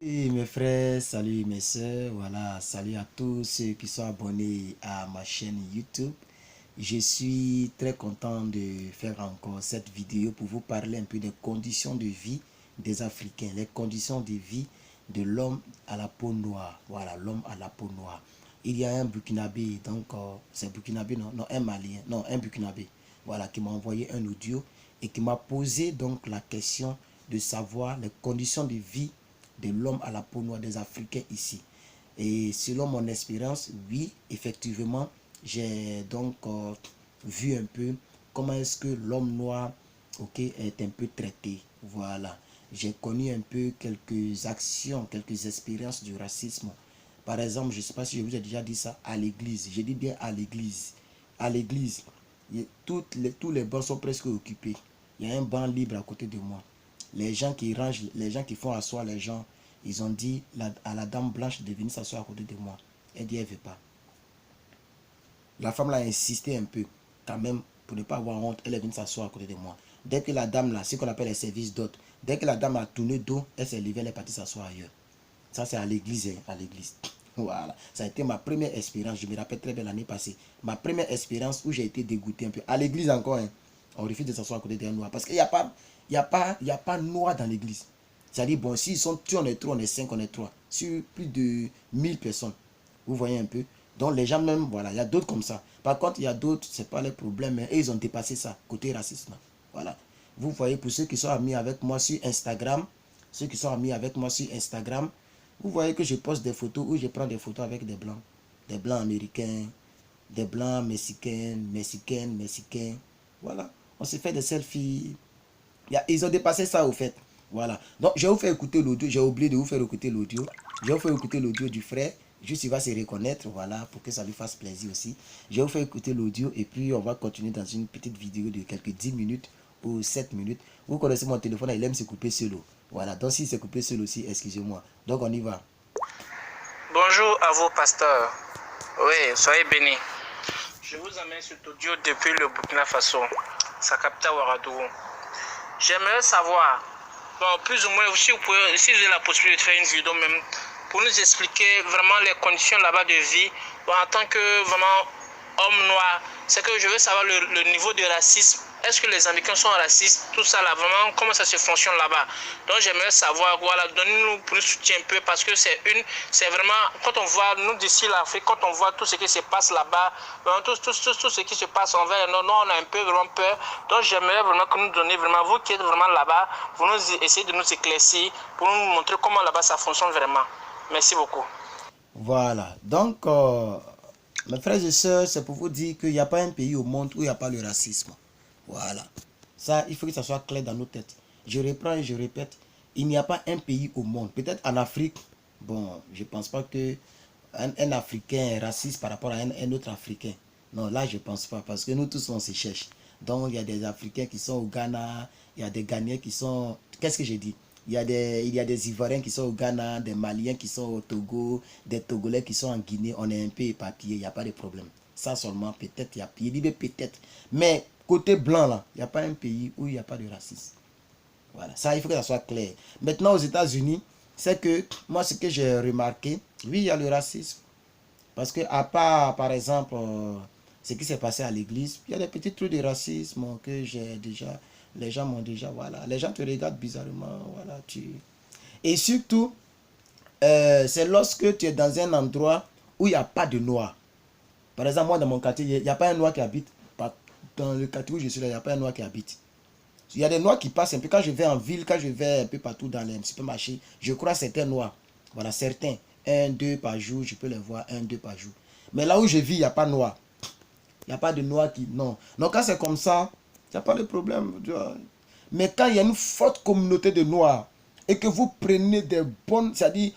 Et mes frères, salut mes soeurs, voilà, salut à tous ceux qui sont abonnés à ma chaîne YouTube. Je suis très content de faire encore cette vidéo pour vous parler un peu des conditions de vie des Africains, les conditions de vie de l'homme à la peau noire. Voilà, l'homme à la peau noire. Il y a un Burkinabé, donc c'est Burkinabé, non, un Malien, non, un Burkinabé, voilà, qui m'a envoyé un audio et qui m'a posé donc la question de savoir les conditions de vie de l'homme à la peau noire des Africains ici. Et selon mon expérience, oui, effectivement, j'ai donc vu un peu comment est-ce que l'homme noir, ok, est un peu traité. Voilà. J'ai connu un peu quelques actions, quelques expériences du racisme. Par exemple, je ne sais pas si je vous ai déjà dit ça, à l'église. J'ai dit bien à l'église. À l'église, tous les bancs sont presque occupés. Il y a un banc libre à côté de moi. Les gens qui rangent, les gens qui font asseoir les gens, ils ont dit à la dame blanche de venir s'asseoir à côté de moi. Elle dit, elle ne veut pas. La femme l'a insisté un peu, quand même, pour ne pas avoir honte, elle est venue s'asseoir à côté de moi. Dès que la dame, là, ce qu'on appelle les services d'hôte, dès que la dame a tourné dos, elle s'est levée, elle est partie s'asseoir ailleurs. Ça, c'est à l'église, hein, à l'église. Voilà, ça a été ma première expérience, je me rappelle très bien l'année passée. Ma première expérience où j'ai été dégoûté un peu. À l'église encore, hein, on refuse de s'asseoir à côté d'un noir. Parce qu'il n'y a pas, noir dans l'église. C'est-à-dire, bon, s'ils sont tués, on est 3, on est 5, on est 3. Sur plus de 1000 personnes. Vous voyez un peu. Donc les gens même, voilà, il y a d'autres comme ça. Par contre, il y a d'autres, ce n'est pas les problèmes, mais ils ont dépassé ça, côté racisme. Voilà. Vous voyez, pour ceux qui sont amis avec moi sur Instagram, vous voyez que je poste des photos où je prends des photos avec des blancs américains, des blancs mexicains. Voilà. On se fait des selfies. Ils ont dépassé ça au fait. Voilà. Donc, je vais vous faire écouter l'audio. J'ai oublié de vous faire écouter l'audio. Je vais vous faire écouter l'audio du frère. Juste, il va se reconnaître. Voilà. Pour que ça lui fasse plaisir aussi. Je vais vous faire écouter l'audio. Et puis, on va continuer dans une petite vidéo de quelques 10 minutes ou 7 minutes. Vous connaissez mon téléphone. Il aime se couper solo. Voilà. Donc, s'il s'est coupé seul aussi, excusez-moi. Donc, on y va. Bonjour à vous, pasteurs. Oui, soyez bénis. Je vous amène cet audio depuis le Burkina Faso, sa capitale Ouagadougou. J'aimerais savoir, bon, plus ou moins, si vous avez la possibilité de faire une vidéo même, pour nous expliquer vraiment les conditions là-bas de vie, bon, en tant que vraiment homme noir, c'est que je veux savoir le niveau de racisme. Est-ce que les Américains sont racistes? Tout ça là, vraiment, comment ça se fonctionne là-bas? Donc j'aimerais savoir, voilà, donnez-nous pour nous soutien un peu parce que c'est vraiment, quand on voit, nous d'ici l'Afrique, quand on voit tout ce qui se passe là-bas, tout ce qui se passe envers nous, on a un peu vraiment peur. Donc j'aimerais vraiment que nous donniez vraiment, vous qui êtes vraiment là-bas, vous nous essayez de nous éclaircir, pour nous montrer comment là-bas ça fonctionne vraiment. Merci beaucoup. Voilà. Donc, mes frères et sœurs, c'est pour vous dire qu'il n'y a pas un pays au monde où il n'y a pas le racisme. Voilà. Ça, il faut que ça soit clair dans nos têtes. Je reprends et je répète, il n'y a pas un pays au monde. Peut-être en Afrique, bon, je ne pense pas que un Africain est raciste par rapport à un autre Africain. Non, là, je ne pense pas, parce que nous tous, on se cherche. Donc, il y a des Africains qui sont au Ghana, il y a des Ghanéens qui sont... Qu'est-ce que j'ai dit? Il y a des Ivoiriens qui sont au Ghana, des Maliens qui sont au Togo, des Togolais qui sont en Guinée. On est un peu éparpillés, il n'y a pas de problème. Ça seulement, peut-être, il y a peut-être. Mais côté blanc, là, il n'y a pas un pays où il n'y a pas de racisme. Voilà, ça, il faut que ça soit clair. Maintenant, aux États-Unis, c'est que, moi, ce que j'ai remarqué, oui, il y a le racisme. Parce que, à part, par exemple, ce qui s'est passé à l'église, il y a des petits trucs de racisme que j'ai déjà, les gens m'ont déjà, voilà, les gens te regardent bizarrement, voilà, tu... Et surtout, c'est lorsque tu es dans un endroit où il n'y a pas de noirs. Par exemple, moi, dans mon quartier, il n'y a pas un noir qui habite. Dans le quartier où je suis là, il n'y a pas un noir qui habite. Il y a des noirs qui passent un peu. Quand je vais en ville, quand je vais un peu partout dans les supermarchés, je crois certains noirs. Voilà, certains. Un, deux par jour, je peux les voir, un, deux par jour. Mais là où je vis, il n'y a pas de noirs. Il n'y a pas de noirs qui... Non. Donc quand c'est comme ça, il n'y a pas de problème. Mais quand il y a une forte communauté de noirs et que vous prenez des bonnes... C'est-à-dire,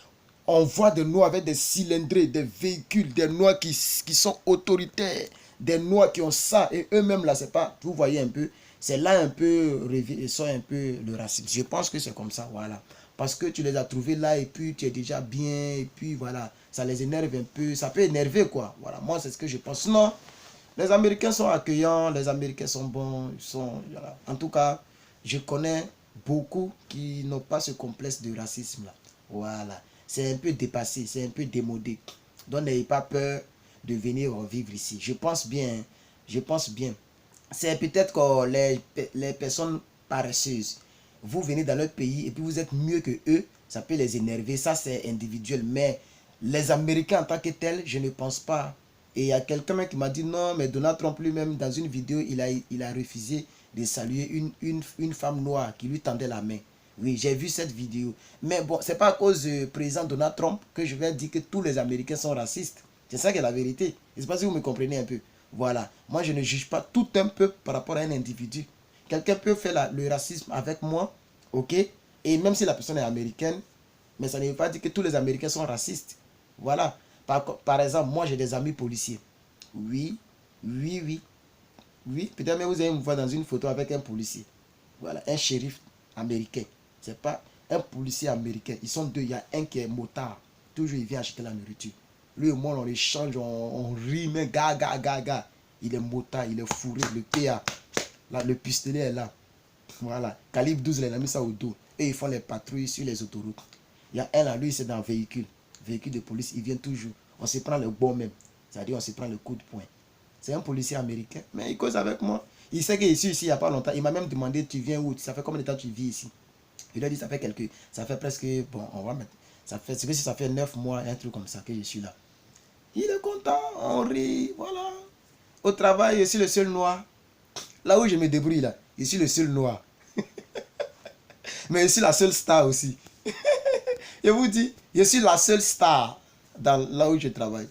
on voit des noirs avec des cylindrés, des véhicules, des noirs qui sont autoritaires, des noirs qui ont ça. Et eux-mêmes, là, c'est pas... Vous voyez un peu... C'est là un peu, sont un peu le racisme. Je pense que c'est comme ça, voilà. Parce que tu les as trouvés là et puis tu es déjà bien et puis voilà, ça les énerve un peu. Ça peut énerver quoi. Voilà, moi c'est ce que je pense. Non, les Américains sont accueillants, les Américains sont bons. Ils sont, voilà. En tout cas, je connais beaucoup qui n'ont pas ce complexe de racisme là. Voilà. C'est un peu dépassé, c'est un peu démodé. Donc n'ayez pas peur de venir vivre ici. Je pense bien, hein. Je pense bien. C'est peut-être que les personnes paresseuses, vous venez dans leur pays et puis vous êtes mieux que eux, ça peut les énerver. Ça, c'est individuel. Mais les Américains en tant que tels, je ne pense pas. Et il y a quelqu'un qui m'a dit non, mais Donald Trump lui-même, dans une vidéo, il a refusé de saluer une femme noire qui lui tendait la main. Oui, j'ai vu cette vidéo. Mais bon, c'est pas à cause du président Donald Trump que je vais dire que tous les Américains sont racistes. C'est ça qui est la vérité. Je ne sais pas si vous me comprenez un peu. Voilà. Moi, je ne juge pas tout un peuple par rapport à un individu. Quelqu'un peut faire le racisme avec moi, ok? Et même si la personne est américaine, mais ça ne veut pas dire que tous les Américains sont racistes. Voilà. Par exemple, moi, j'ai des amis policiers. Oui, oui, oui. Oui, peut-être même vous allez me voir dans une photo avec un policier. Voilà, un shérif américain. C'est pas un policier américain. Ils sont deux. Il y a un qui est motard. Toujours, il vient acheter la nourriture. Lui et moi, on échange, on rit, mais gaga. Il est motard, il est fourré, le PA. Là, le pistolet est là. Voilà. Calibre 12, il a mis ça au dos. Et ils font les patrouilles sur les autoroutes. Il y a un là, lui, c'est dans le véhicule. Véhicule de police, il vient toujours. On se prend le bon même. C'est-à-dire, on se prend le coup de poing. C'est un policier américain, mais il cause avec moi. Il sait que je suis ici il n'y a pas longtemps. Il m'a même demandé, tu viens où? Ça fait combien de temps tu vis ici? Il a dit, ça fait presque, bon, on va mettre, ça fait, c'est que si ça fait 9 mois, un truc comme ça que je suis là. Il est content, on rit, voilà. Au travail, je suis le seul noir. Là où je me débrouille là, je suis le seul noir. Mais je suis la seule star aussi. Je vous dis, je suis la seule star là où je travaille.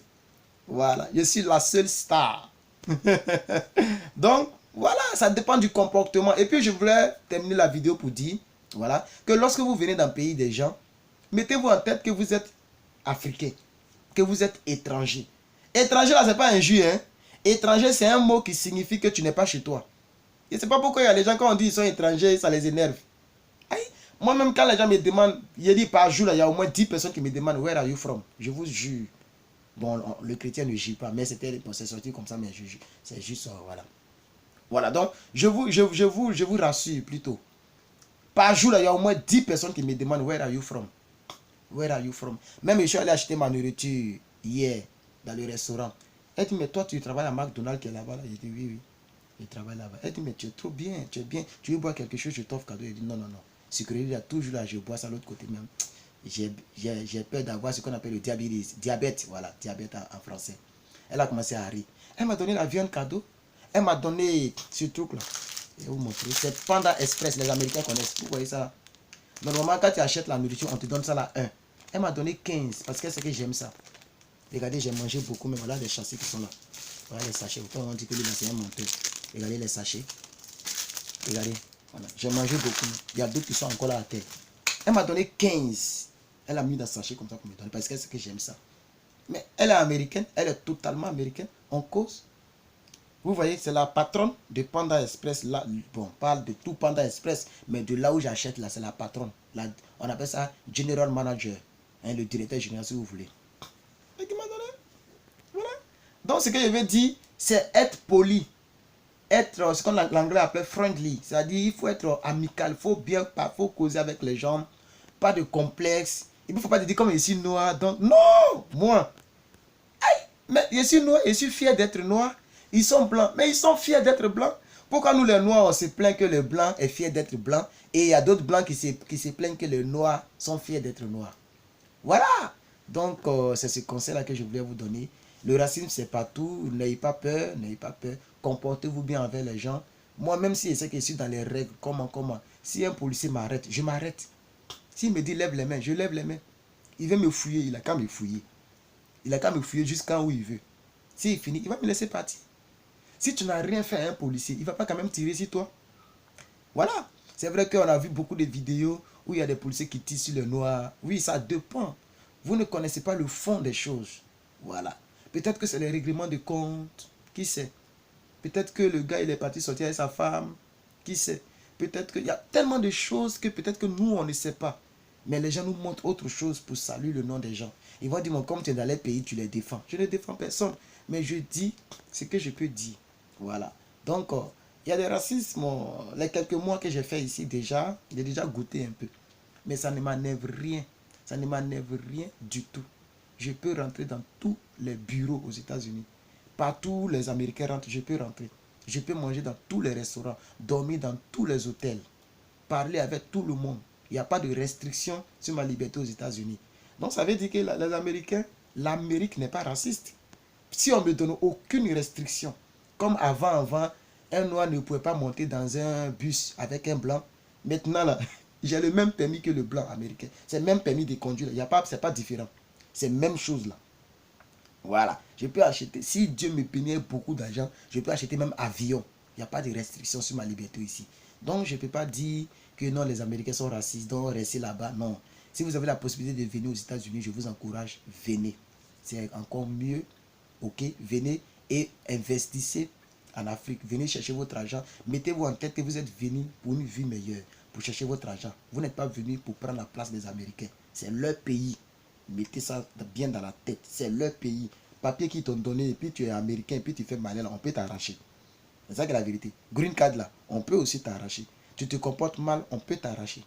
Voilà, je suis la seule star. Donc, voilà, ça dépend du comportement. Et puis, je voulais terminer la vidéo pour dire, voilà, que lorsque vous venez dans le pays des gens, mettez-vous en tête que vous êtes africain, que vous êtes étranger. Étranger, là, c'est pas injure, hein. Étranger, c'est un mot qui signifie que tu n'es pas chez toi. Et c'est pas pourquoi il y a les gens, quand on dit qu'ils sont étrangers, ça les énerve. Moi-même, quand les gens me demandent, je dis par jour, là, il y a au moins 10 personnes qui me demandent, where are you from? Je vous jure. Bon, le chrétien ne gît pas, mais c'est sorti comme ça, mais c'est juste, voilà. Voilà, donc, je vous rassure plutôt. Par jour, là, il y a au moins 10 personnes qui me demandent, where are you from? Where are you from? Même, je suis allé acheter ma nourriture hier, dans le restaurant. Elle dit, mais toi, tu travailles à McDonald's qui est là-bas, là? J'ai dit, oui, je travaille là-bas. Elle dit, mais tu es trop bien, tu es bien. Tu veux boire quelque chose, je t'offre cadeau. Elle dit, non. Sécurité, là, toujours là, je bois ça à l'autre côté même. J'ai peur d'avoir ce qu'on appelle le diabète, voilà, diabète en français. Elle a commencé à rire. Elle m'a donné la viande cadeau. Elle m'a donné ce truc là. Je vais vous montrer. C'est Panda Express, les Américains connaissent. Vous voyez ça? Normalement, quand tu achètes la nourriture, on te donne ça là 1. Elle m'a donné 15 parce qu'elle sait que j'aime ça. Regardez, j'ai mangé beaucoup, mais voilà les châssis qui sont là. Voilà les sachets. Pourquoi on dit que lui, c'est un monteur? Regardez les sachets. Regardez. Voilà. J'ai mangé beaucoup. Il y a d'autres qui sont encore là à terre. Elle m'a donné 15. Elle a mis dans le sachet comme ça pour me donner parce qu'elle sait que j'aime ça. Mais elle est américaine. Elle est totalement américaine. On cause. Vous voyez, c'est la patronne de Panda Express. Là, bon, on parle de tout Panda Express. Mais de là où j'achète, là, c'est la patronne. On appelle ça General Manager. Hein, le directeur général, si vous voulez. Et qui m'a donné. Voilà. Donc, ce que je veux dire, c'est être poli. Être ce qu'on l'anglais appelle friendly, c'est-à-dire il faut être amical, il faut causer avec les gens, pas de complexe. Il ne faut pas te dire comme je suis noir, donc non, moi, mais je suis noir, je suis fier d'être noir. Ils sont blancs, mais ils sont fiers d'être blancs. Pourquoi nous les noirs on se plaint que le blanc est fier d'être blanc et il y a d'autres blancs qui se plaignent que les noirs sont fiers d'être noirs. Voilà. Donc c'est ce conseil là que je voulais vous donner. Le racisme, c'est partout. N'ayez pas peur, n'ayez pas peur. Comportez-vous bien avec les gens. Moi, même si je sais que je suis dans les règles, comment. Si un policier m'arrête, je m'arrête. S'il me dit lève les mains, je lève les mains. Il veut me fouiller, il a qu'à me fouiller. Il a qu'à me fouiller jusqu'à où il veut. S'il finit, il va me laisser partir. Si tu n'as rien fait à un policier, il ne va pas quand même tirer sur toi. Voilà. C'est vrai qu'on a vu beaucoup de vidéos où il y a des policiers qui tirent sur les noirs. Oui, ça dépend. Vous ne connaissez pas le fond des choses. Voilà. Peut-être que c'est les règlements de compte. Qui sait? Peut-être que le gars, il est parti sortir avec sa femme. Qui sait? Peut-être qu'il y a tellement de choses que peut-être que nous, on ne sait pas. Mais les gens nous montrent autre chose pour saluer le nom des gens. Ils vont dire, comme tu es dans les pays, tu les défends. Je ne défends personne. Mais je dis ce que je peux dire. Voilà. Donc, il y a des racismes. Les quelques mois que j'ai fait ici déjà, j'ai déjà goûté un peu. Mais ça ne m'enlève rien. Ça ne m'énerve rien du tout. Je peux rentrer dans tous les bureaux aux États-Unis. Partout les Américains rentrent, je peux rentrer. Je peux manger dans tous les restaurants, dormir dans tous les hôtels, parler avec tout le monde. Il n'y a pas de restriction sur ma liberté aux États-Unis. Donc ça veut dire que les Américains, l'Amérique n'est pas raciste. Si on ne me donne aucune restriction, comme avant, un noir ne pouvait pas monter dans un bus avec un blanc. Maintenant, là, j'ai le même permis que le blanc américain. C'est le même permis de conduire. Ce n'est pas différent. C'est la même chose là. Voilà. Je peux acheter, si Dieu me bénit beaucoup d'argent, je peux acheter même avion. Il n'y a pas de restriction sur ma liberté ici. Donc, je ne peux pas dire que non, les Américains sont racistes, donc restez là-bas. Non. Si vous avez la possibilité de venir aux États-Unis, je vous encourage, venez. C'est encore mieux. Ok, venez et investissez en Afrique. Venez chercher votre argent. Mettez-vous en tête que vous êtes venu pour une vie meilleure, pour chercher votre argent. Vous n'êtes pas venu pour prendre la place des Américains. C'est leur pays. Mettez ça bien dans la tête. C'est leur pays. Papier qu'ils t'ont donné, et puis tu es américain, et puis tu fais malin, on peut t'arracher. C'est ça que la vérité. Green card là, on peut aussi t'arracher. Tu te comportes mal, on peut t'arracher.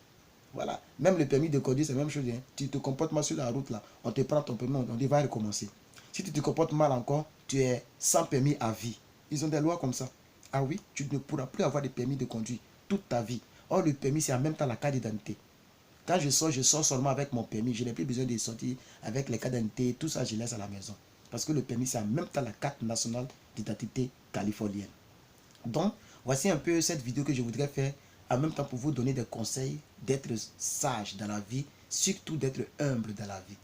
Voilà. Même le permis de conduire, c'est la même chose. Hein. Tu te comportes mal sur la route là, on te prend ton permis, on dit va recommencer. Si tu te comportes mal encore, tu es sans permis à vie. Ils ont des lois comme ça. Ah oui, tu ne pourras plus avoir de permis de conduire toute ta vie. Or, le permis, c'est en même temps la carte d'identité. Quand je sors seulement avec mon permis. Je n'ai plus besoin de sortir avec les cartes d'identité. Tout ça, je laisse à la maison. Parce que le permis, c'est en même temps la carte nationale d'identité californienne. Donc, voici un peu cette vidéo que je voudrais faire. En même temps pour vous donner des conseils d'être sage dans la vie. Surtout d'être humble dans la vie.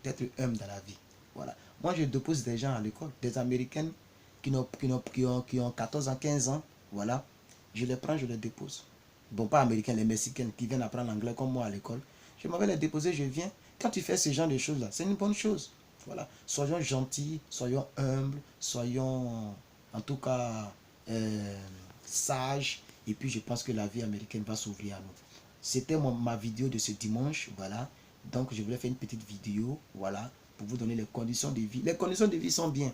D'être humble dans la vie. Voilà. Moi, je dépose des gens à l'école. Des Américaines qui ont 14 ans, 15 ans. Voilà. Je les prends, je les dépose. Bon, pas américains, les mexicains qui viennent apprendre l'anglais comme moi à l'école. Je m'en vais les déposer, je viens. Quand tu fais ce genre de choses-là, c'est une bonne chose. Voilà. Soyons gentils, soyons humbles, soyons en tout cas sages. Et puis je pense que la vie américaine va s'ouvrir à nous. C'était ma vidéo de ce dimanche. Voilà. Donc je voulais faire une petite vidéo. Voilà. Pour vous donner les conditions de vie. Les conditions de vie sont bien.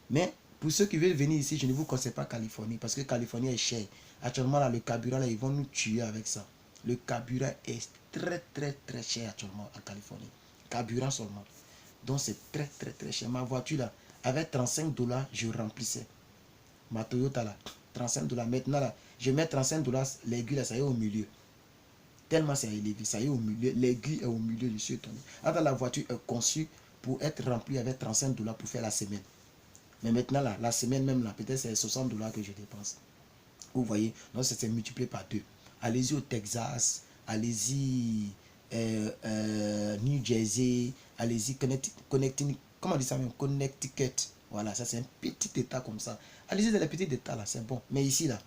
Mais pour ceux qui veulent venir ici, je ne vous conseille pas Californie. Parce que Californie est cher. Actuellement, là, le carburant, là, ils vont nous tuer avec ça. Le carburant est très cher actuellement en Californie. Carburant seulement. Donc, c'est très cher. Ma voiture, là, avec 35 $, je remplissais. Ma Toyota, là, 35 $. Maintenant, là, je mets 35 $, l'aiguille, là, ça y est au milieu. Tellement c'est élevé, ça y est au milieu. L'aiguille est au milieu, je suis étonné. Alors, la voiture est conçue pour être remplie avec 35 $ pour faire la semaine. Mais maintenant, là, la semaine même, là, peut-être c'est 60 $ que je dépense. Vous voyez, donc c'est multiplié par 2. Allez-y au Texas, allez-y New Jersey, allez-y Connecticut, comment on dit ça même? Connecticut. Voilà, ça c'est un petit état comme ça. Allez-y dans les petits états là, c'est bon. Mais ici là,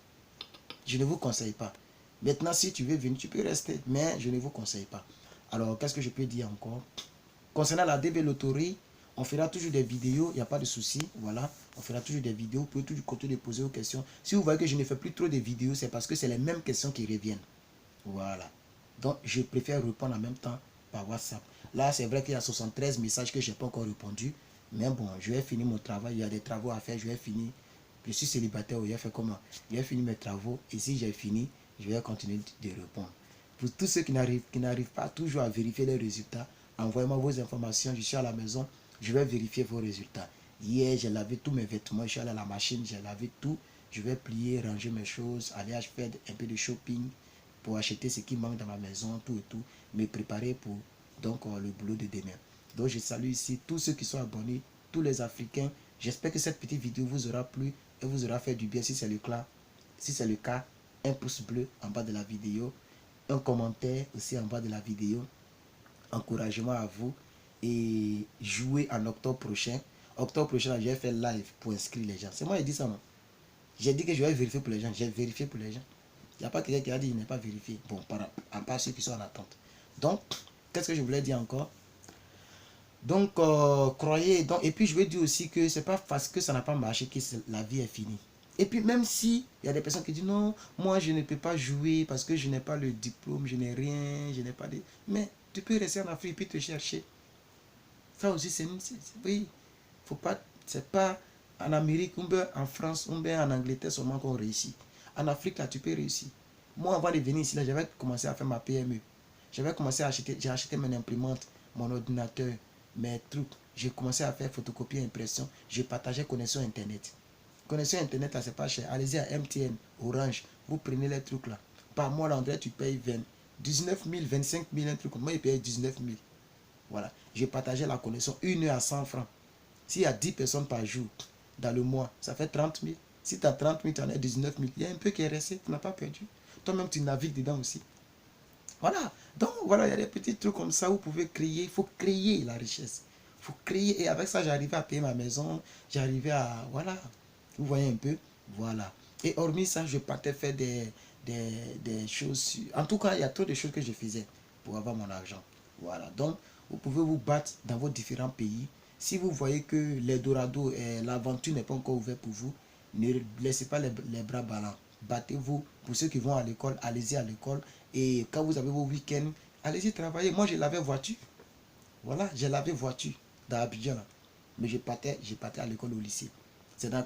je ne vous conseille pas. Maintenant, si tu veux venir, tu peux rester, mais je ne vous conseille pas. Alors, qu'est-ce que je peux dire encore? Concernant la DB Loterie, on fera toujours des vidéos, il n'y a pas de souci. Voilà, on fera toujours des vidéos. Vous pouvez toujours continuer de poser vos questions. Si vous voyez que je ne fais plus trop de vidéos, c'est parce que c'est les mêmes questions qui reviennent. Voilà. Donc, je préfère répondre en même temps par WhatsApp. Là, c'est vrai qu'il y a 73 messages que je n'ai pas encore répondu. Mais bon, je vais finir mon travail. Il y a des travaux à faire. Je vais finir. Je suis célibataire. Je vais faire comment? Je vais finir mes travaux. Et si j'ai fini, je vais continuer de répondre. Pour tous ceux qui n'arrivent pas toujours à vérifier les résultats, envoyez-moi vos informations. Je suis à la maison. Je vais vérifier vos résultats. Hier, j'ai lavé tous mes vêtements. Je suis allé à la machine. J'ai lavé tout. Je vais plier, ranger mes choses, aller faire un peu de shopping pour acheter ce qui manque dans ma maison, tout et tout. Me préparer pour donc le boulot de demain. Donc, je salue ici tous ceux qui sont abonnés, tous les Africains. J'espère que cette petite vidéo vous aura plu et vous aura fait du bien. Si c'est le cas, un pouce bleu en bas de la vidéo. Un commentaire aussi en bas de la vidéo. Encouragement à vous. Et jouer en octobre prochain. Octobre prochain, je vais faire live pour inscrire les gens. C'est moi qui ai dit ça, non? J'ai dit que je vais vérifier pour les gens. J'ai vérifié pour les gens. Il n'y a pas quelqu'un qui a dit qu'il n'est pas vérifié. Bon, à part ceux qui sont en attente. Donc, qu'est-ce que je voulais dire encore? Donc, croyez. Donc, et puis, je veux dire aussi que c'est pas parce que ça n'a pas marché que la vie est finie. Et puis, même si il y a des personnes qui disent non, moi, je ne peux pas jouer parce que je n'ai pas le diplôme, je n'ai rien, je n'ai pas de... Mais tu peux rester en Afrique et puis te chercher. Ça aussi, c'est... Oui, faut pas... C'est pas en Amérique, ou bien en France, ou bien en Angleterre seulement qu'on réussit. En Afrique, là, tu peux réussir. Moi, avant de venir ici, là, j'avais commencé à faire ma PME. J'avais commencé à acheter... J'ai acheté mon imprimante, mon ordinateur, mes trucs. J'ai commencé à faire photocopie et impression. Je partageais connexion Internet. Connexion Internet, là, c'est pas cher. Allez-y à MTN, Orange. Vous prenez les trucs là. Par mois, là, André, tu payes 19 000, 25 000, un truc. Moi, il paye 19 000. Voilà. J'ai partagé la connexion 1 heure à 100 francs. S'il y a 10 personnes par jour dans le mois, ça fait 30 000. Si tu as 30 000, tu en as 19 000. Il y a un peu qui est resté, tu n'as pas perdu. Toi-même, tu navigues dedans aussi. Voilà. Donc, voilà, il y a des petits trucs comme ça où vous pouvez créer. Il faut créer la richesse. Il faut créer. Et avec ça, j'arrivais à payer ma maison. J'arrivais à... Voilà. Vous voyez un peu. Voilà. Et hormis ça, je partais faire des choses. En tout cas, il y a trop de choses que je faisais pour avoir mon argent. Voilà. Donc, vous pouvez vous battre dans vos différents pays. Si vous voyez que l'Eldorado, l'aventure n'est pas encore ouverte pour vous, ne laissez pas les bras ballants. Battez-vous. Pour ceux qui vont à l'école, allez-y à l'école. Et quand vous avez vos week-ends, allez-y travailler. Moi, je l'avais voiture. Voilà, je l'avais voiture dans Abidjan. Mais je partais à l'école au lycée. C'est dans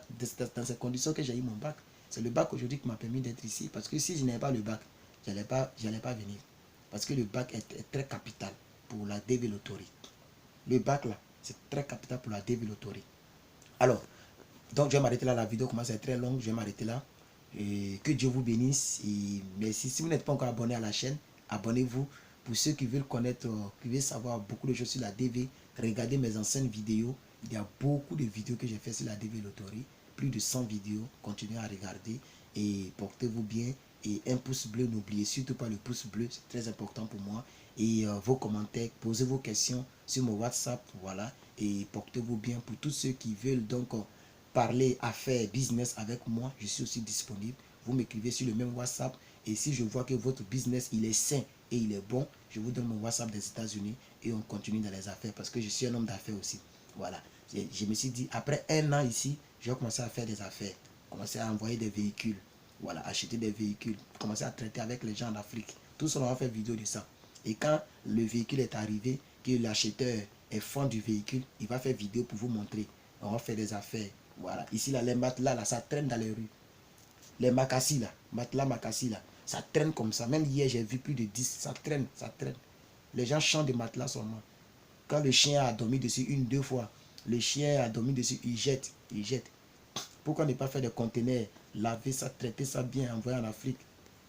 ces conditions que j'ai eu mon bac. C'est le bac aujourd'hui qui m'a permis d'être ici. Parce que si je n'avais pas le bac, je n'allais pas venir. Parce que le bac est très capital pour la développerie. Le bac là, c'est très capital pour la développerie. Alors, donc je vais m'arrêter là. La vidéo commence à être très longue. Je vais m'arrêter là. Et que Dieu vous bénisse. Et merci. Si vous n'êtes pas encore abonné à la chaîne, abonnez-vous. Pour ceux qui veulent connaître, qui veulent savoir beaucoup de choses sur la DV, regardez mes anciennes vidéos. Il y a beaucoup de vidéos que j'ai fait sur la DV Loterie. Plus de 100 vidéos. Continuez à regarder. Et portez-vous bien. Et un pouce bleu, n'oubliez surtout pas le pouce bleu. C'est très important pour moi. Et vos commentaires, posez vos questions sur mon WhatsApp. Voilà. Et portez-vous bien pour tous ceux qui veulent donc... parler, affaires, business avec moi, je suis aussi disponible. Vous m'écrivez sur le même WhatsApp et si je vois que votre business il est sain et il est bon, je vous donne mon WhatsApp des États-Unis et on continue dans les affaires parce que je suis un homme d'affaires aussi. Voilà. Je me suis dit, après 1 an ici, je vais commencer à faire des affaires, commencer à envoyer des véhicules, voilà, acheter des véhicules, commencer à traiter avec les gens en Afrique. Tout ça, on va faire vidéo de ça. Et quand le véhicule est arrivé, que l'acheteur est fan du véhicule, il va faire vidéo pour vous montrer. On va faire des affaires. Voilà, ici là, les matelas là, ça traîne dans les rues. Les macassis là, matelas macassis là, ça traîne comme ça. Même hier, j'ai vu plus de 10, ça traîne, ça traîne. Les gens chantent des matelas seulement. Quand le chien a dormi dessus 1-2 fois, le chien a dormi dessus, il jette, il jette. Pourquoi ne pas faire des conteneurs, laver ça, traiter ça bien, envoyer en Afrique.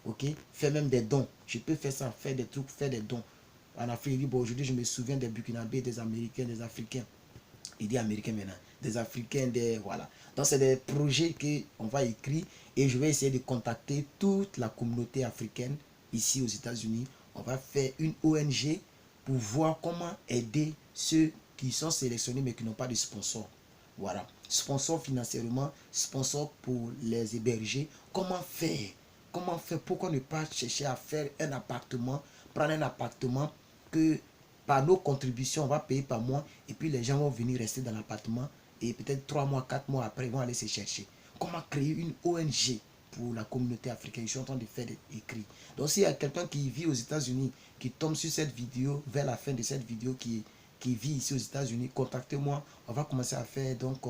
Ok, faire même des dons. Je peux faire ça, faire des trucs, faire des dons. En Afrique, il dit, bon, aujourd'hui, je me souviens des Burkinabés, des Américains, des Africains. Il dit américain maintenant, des Africains, des voilà. Donc c'est des projets qu'on va écrire et je vais essayer de contacter toute la communauté africaine ici aux États-Unis. On va faire une ONG pour voir comment aider ceux qui sont sélectionnés mais qui n'ont pas de sponsor. Voilà, sponsor financièrement, sponsor pour les héberger. Comment faire? Comment faire? Pourquoi ne pas chercher à faire un appartement, prendre un appartement que par nos contributions, on va payer par mois et puis les gens vont venir rester dans l'appartement et peut-être 3 mois, 4 mois après, ils vont aller se chercher. Comment créer une ONG pour la communauté africaine? Je suis en train de faire des écrits. Donc s'il y a quelqu'un qui vit aux États-Unis, qui tombe sur cette vidéo, vers la fin de cette vidéo, qui vit ici aux États-Unis, contactez-moi. On va commencer à faire donc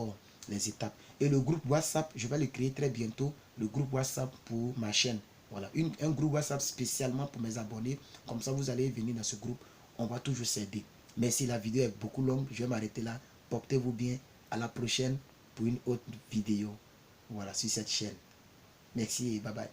les étapes. Et le groupe WhatsApp, je vais le créer très bientôt. Le groupe WhatsApp pour ma chaîne. Voilà, un groupe WhatsApp spécialement pour mes abonnés. Comme ça, vous allez venir dans ce groupe. On va toujours s'aider. Mais si la vidéo est beaucoup longue, je vais m'arrêter là. Portez-vous bien. À la prochaine pour une autre vidéo. Voilà, sur cette chaîne. Merci et bye bye.